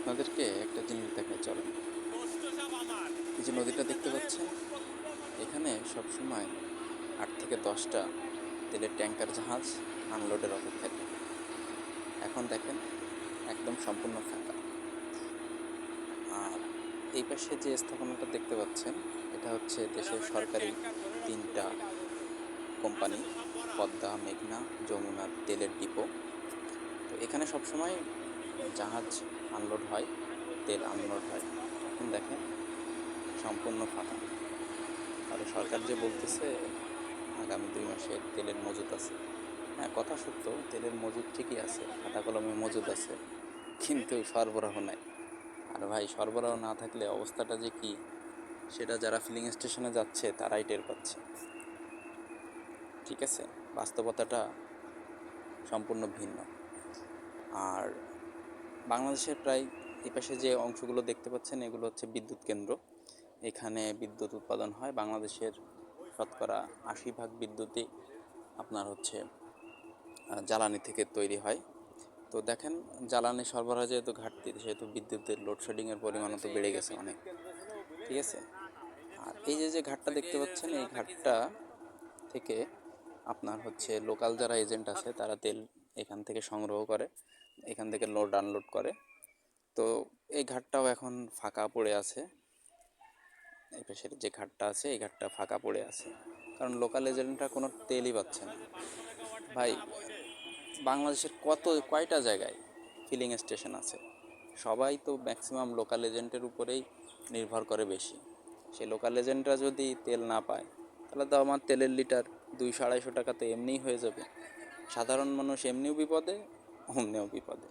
আপনাদেরকে একটা জিনিস দেখায় চলেন। এই যে নদীটা দেখতে পাচ্ছেন, এখানে সবসময় 8 থেকে 10টা তেলের ট্যাঙ্কার জাহাজ আনলোডের অপেক্ষায় থাকে। এখন দেখেন একদম সম্পূর্ণ ফাঁকা। আর এই পাশে যে স্থাপনাটা দেখতে পাচ্ছেন, এটা হচ্ছে দেশের সরকারি 3টা কোম্পানি, পদ্মা, মেঘনা, যমুনার তেলের ডিপো। তো এখানে সবসময় জাহাজ আনলোড হয়, তেল আনলোড হয়। এখন দেখেন সম্পূর্ণ ফাঁকা। আর সরকার যে বলতেছে আগামী 2 মাসে তেলের মজুদ আছে, হ্যাঁ কথা সত্য, তেলের মজুদ ঠিকই আছে, খাতা কলমে মজুদ আছে, কিন্তু সরবরাহ নাই। আর ভাই, সরবরাহ না থাকলে অবস্থাটা যে কি, সেটা যারা ফিলিং স্টেশনে যাচ্ছে তারাই টের পাচ্ছে। ঠিক আছে, বাস্তবতাটা সম্পূর্ণ ভিন্ন। আর বাংলাদেশের প্রায় এই পাশে যে অংশগুলো দেখতে পাচ্ছেন, এগুলো হচ্ছে বিদ্যুৎ কেন্দ্র। এখানে বিদ্যুৎ উৎপাদন হয়। বাংলাদেশের শতকরা 80% বিদ্যুৎই আপনার হচ্ছে জ্বালানি থেকে তৈরি হয়। তো দেখেন, জ্বালানি সরবরাহ যেহেতু ঘাটতি, সেহেতু বিদ্যুতের লোডশেডিংয়ের পরিমাণও তো বেড়ে গেছে অনেক। ঠিক আছে, আর এই যে যে ঘাটটা দেখতে পাচ্ছেন, এই ঘাটটা থেকে আপনার হচ্ছে লোকাল যারা এজেন্ট আছে তারা তেল এখান থেকে সংগ্রহ করে, এখান থেকে লোড আনলোড করে। তো এই ঘাটটাও এখন ফাঁকা পড়ে আছে। এই পাশের যে ঘাটটা আছে, এই ঘাটটা ফাঁকা পড়ে আছে, কারণ লোকাল এজেন্টরা কোনো তেলই পাচ্ছে না। ভাই, বাংলাদেশের কয়টা জায়গায় ফিলিং স্টেশন আছে? সবাই তো ম্যাক্সিমাম লোকাল এজেন্টের উপরেই নির্ভর করে বেশি। সেই লোকাল এজেন্টরা যদি তেল না পায়, তাহলে তো আমার তেলের লিটার 200-250 টাকা তো এমনিই হয়ে যাবে। সাধারণ মানুষ এমনিও বিপদে, অমনিও বিপদে।